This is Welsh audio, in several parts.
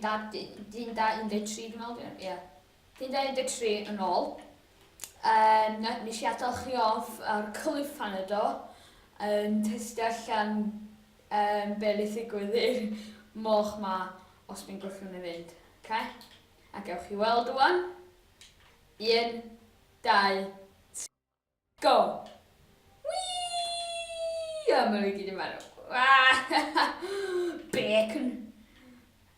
dyn da 13 yn ôl, ie. Dyn da 13 yn ôl. Nes i adael chi off ar cliffhanger do, yn testio allan be wnaeth ddigwydd i'r moch ma os by'n gorffen i fynd. Okay? A gewch chi weld rwan. 1, 2, go! Whee! A mae'n gyd i marw. Bacon.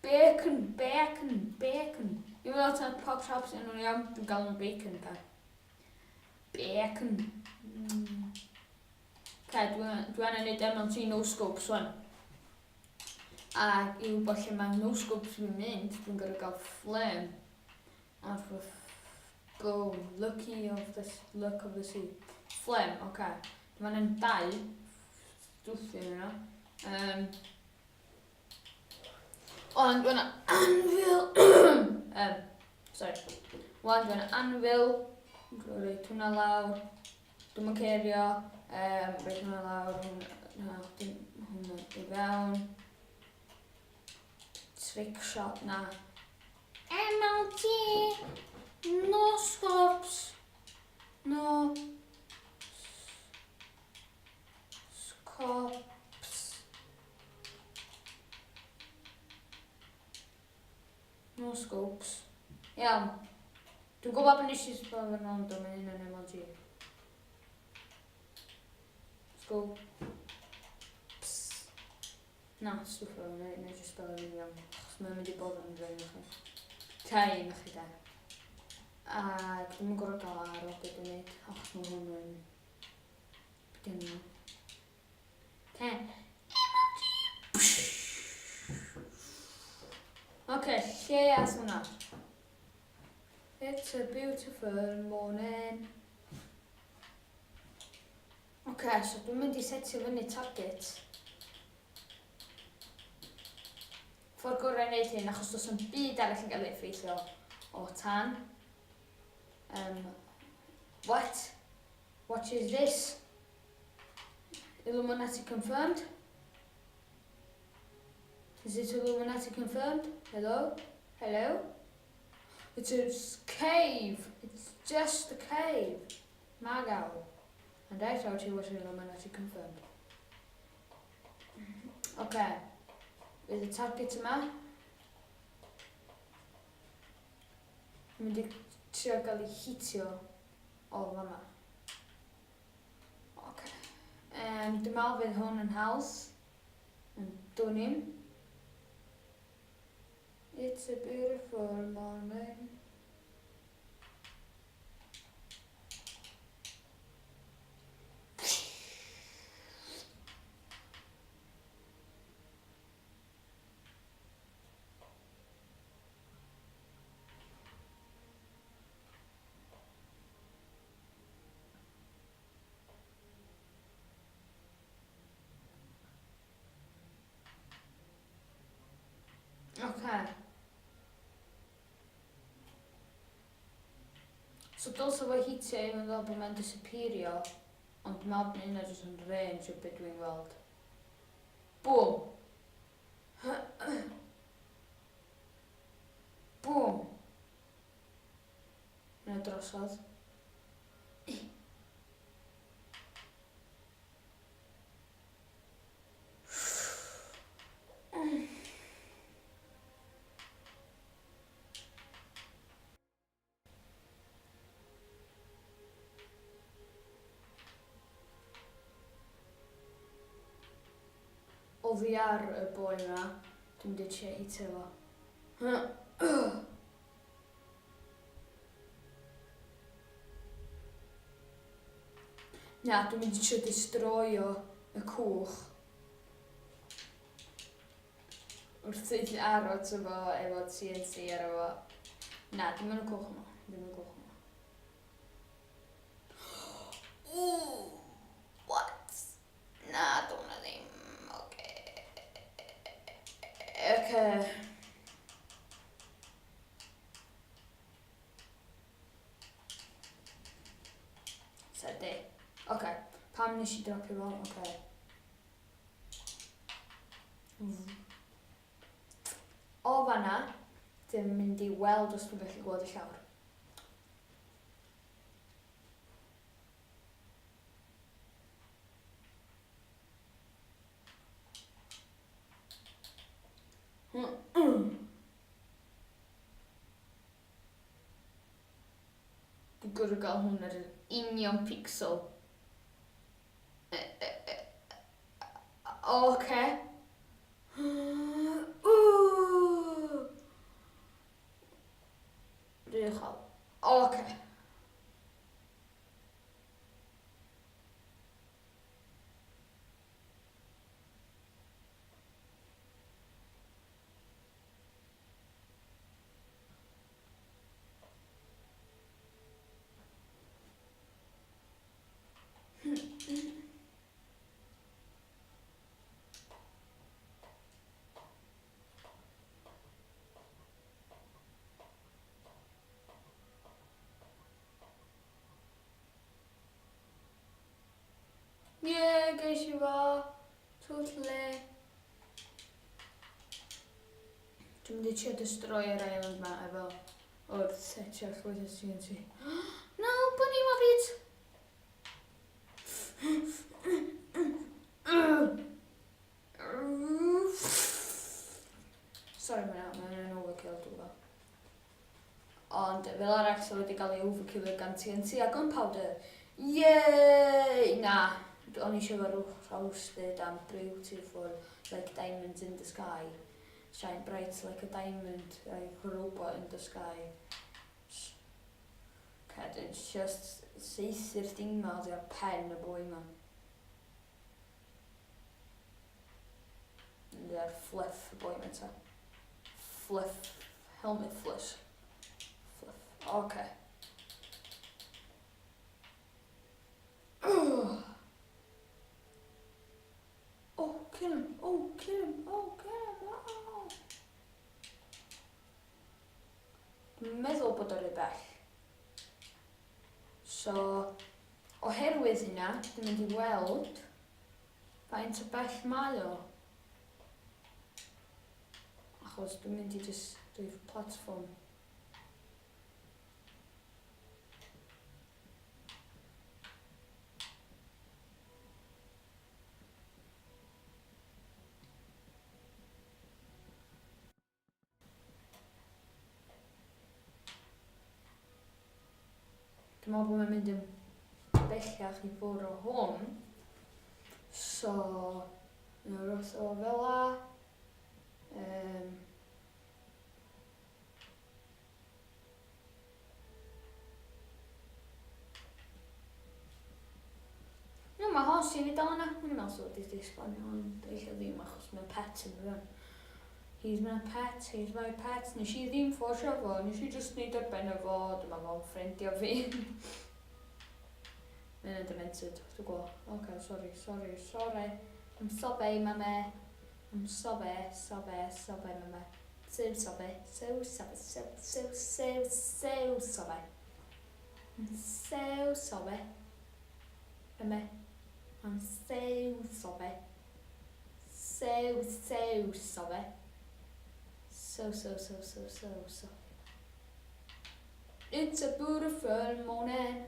Bacon, bacon, bacon. Dwi'n meddwl tan pork chops yn nhw'n iawn, dwi'n gael nhw'n bacon pa. Bacon. Dwi'n gwneud mewn ti no-scopes wan. A i wybod lle mae no-scopes fi'n mynd, dwi'n gorau gael flame. A boom, look of the sea. Flame, oce. Mae'n 2 stwffio yna. Ond dwi'n anvil. Wan dwi'n anvil. Dwi'n rhaid hwnna lawr. Dwi'n cario. Rhaid hwnna lawr. Hwnna i fewn. Trick shot na. MLG. No scopes. No scopes. No scopes. Iawn. Dwi'n gwybod bod nes i sbel fan ond o'n un yn MLG. Scopes. Na, stwff o, neu jyst sbel yn iawn. Achos mae'n mynd i bod yn rhaid i chi. Tai na chi da. A dwi'n gwybod gael ar o beth yn neud. Achos mae hwn yn... Bydyn nhw. Okay. Okay, lle as hwnna? It's a beautiful morning. Okay, so dwi'n mynd i setio fyny target. Ffordd gorau wneud hyn, achos does yn byd arall yn cael ei effeithio o tan. What? What is this? Illuminati confirmed? Is it Illuminati confirmed? Hello? Hello? It's a cave. It's just a cave. Magaw. And I thought it was Illuminati confirmed. Okay. Fydd y target yma. Dwi'n mynd i trio gael ei hitio o fama. Okay. Dwi'n meddwl fydd hwn yn haws. Yn dwnim. It's a beautiful morning. Okay. So dylse fo hitio i fynd fel bod mae'n disappeario, ond dwi'n meddwl bod yna jyst yn range o beth dwi'n gweld. Boom! Boom! Yna drosodd. Oddi ar y boi yma, dwi'n mynd i trio hitio fo. Na, dwi'n mynd i trio destroio y cwch. Wrth i arod efo TNT ar efo. Na, dwi'n mynd y cwch yma. What? Na, dwi'n mynd ddim. Okay. Sedi. Okay. Pam nes i dropio fo? Okay. O fanna, dim mynd i weld os dwi'n gallu gweld y llawr. Dwi'n gwrdd gael hwn ar yr union pixel. Oce. Rydych o. Oce. Ie, ges i fo. Totally. Dwi'n mynd i trio destroyer island ma efo wrth setio llwyth o TNT. No, bunny rabbit! Sorry mae'n overkill dwi'n gwybod. Ond fel arall so wedi cael ei overkill gan TNT a gunpowder. Yay! Na, o'n i eisiau fod roasted and beautiful like diamonds in the sky. Shine bright like a diamond, like a robot in the sky. Okay, it's just saethu'r thing ma oedd â'r pen y boi ma. There'r fluff y boi ma ta. Fluff, helmet flush. Fluff, okay. Oh, kill him, oh, kill him, oh, kill him, oh. Dwi'n meddwl bod o'r bell. So, oherwydd hynna, dwi'n mynd i weld faint o bell mae o. Achos dwi'n mynd i just rwy'r platform. Dwi'n meddwl bod mae'n mynd yn bellach i ffwrdd o hwn. So, yna wrth o fela. Mae hos i fi dal yna. Mae'n meddwl sydd wedi disgwyl ond eich ddim achos mae'n pet yn rhan. He's my pet, he's my pet. Nes i ddim ffosio fo, nes i just neud ar ben o fo, dyma fo'n ffrindio fi. Mae'n demented, dwi'n gwybod. Okay, sorry. I'm sorry, mama. I'm sorry, mama. So sorry. I'm so sorry. Mama. I'm so sorry. So sorry. So. It's a beautiful morning.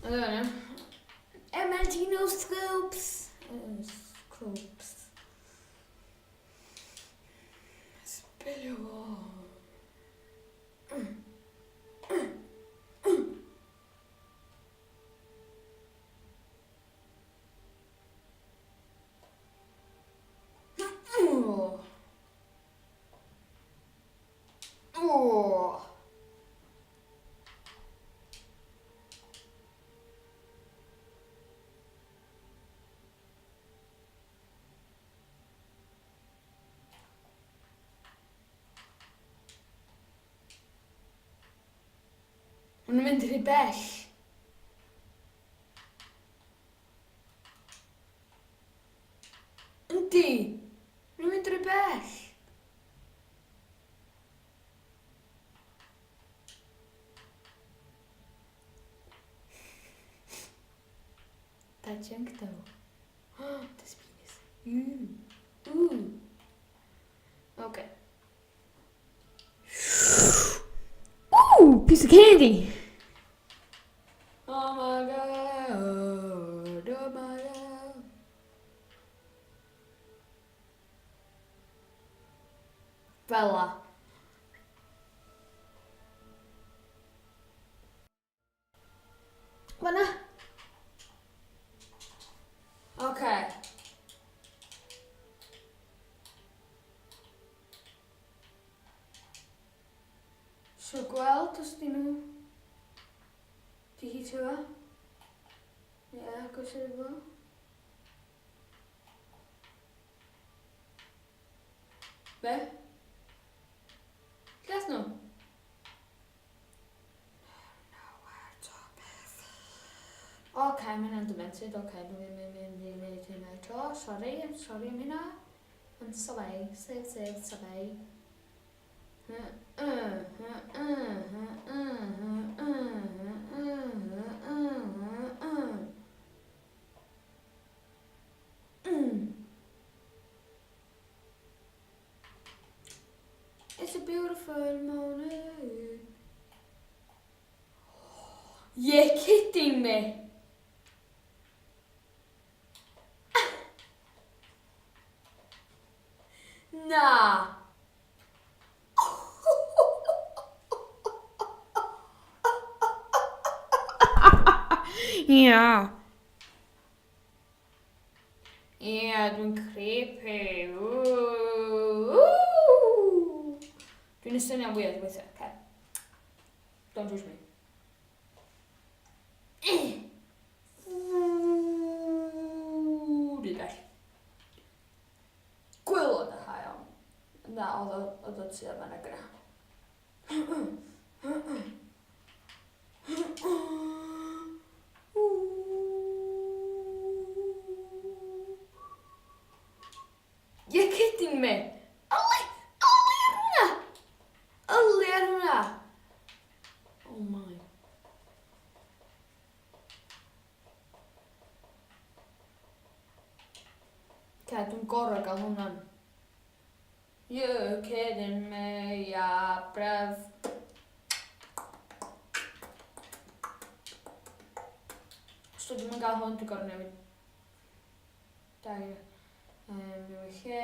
I don't know. MLT no scopes. Scoops. Spilio. Mae'n mynd rhy bell. Yndi, mae'n mynd rhy bell. That junk though. Oh, this penis. Ooh. Okay. Ooh, piece of candy. Oh my god. Oh my god. Fella. Mana? Okay. So gweld os di nhw di hitio fo. Ie, gosod fo. Be? Gas nhw? Okay, mae'n hynna'n demented. Okay, dwi'n mynd i wneud hynna eto. Sorry am hynna. I'm sorry. Sorry. It's a beautiful morning. You're kidding me. Nah. Yeah. Yeah, dwi'n creepy. Dwi'n ystynio'n weird weithiau, okay? Don't judge me. Dwi'n bell. Gwylod y hael. Na, oedd o tua fan yna. You're kidding me? Alerna! Oh my. Okay, dwi'n gorau gael hwnna'n. You're kidding me, yeah, bruv. Os dwi'n gael hwn, dwi'n gorau newid. Newid lle.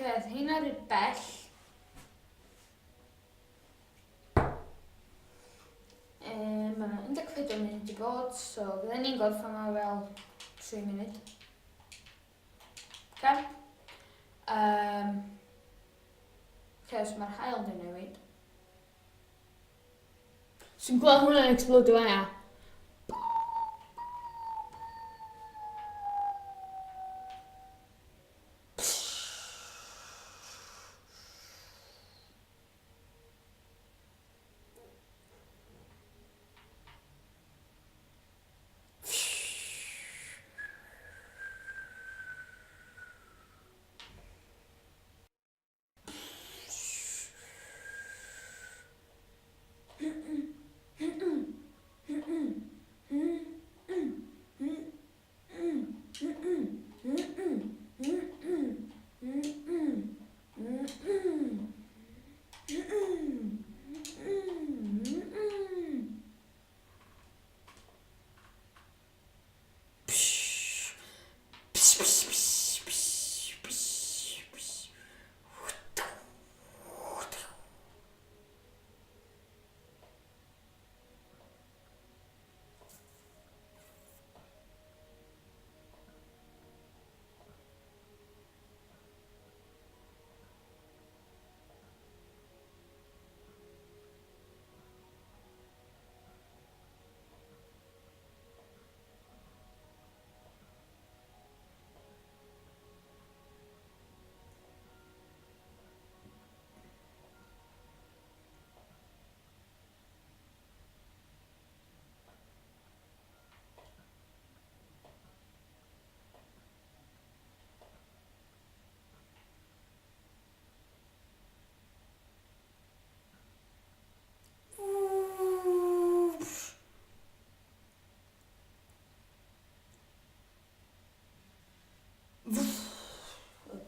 Oedd hynna rhy bell. Mae 14 munud i bod, so fydden ni'n gorffen yma fel 3 munud. Okay? So mae'r hael di newid. Sy'n gweld hwnna'n explodio fan'na?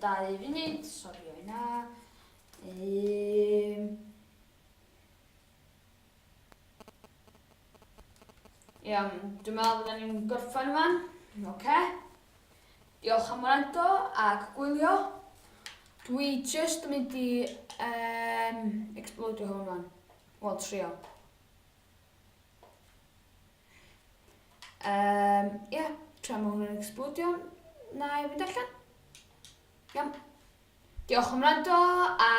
2 funud, sori o hynna. Iawn, dwi'n meddwl bod ni'n gorffen yma. Diolch am wrando ac gwylio. Dwi just yn mynd i explodio hwn fan. Wel, trio. Tra mae hwn yn explodio, na i fynd allan. Iawn. Diolch am wrando a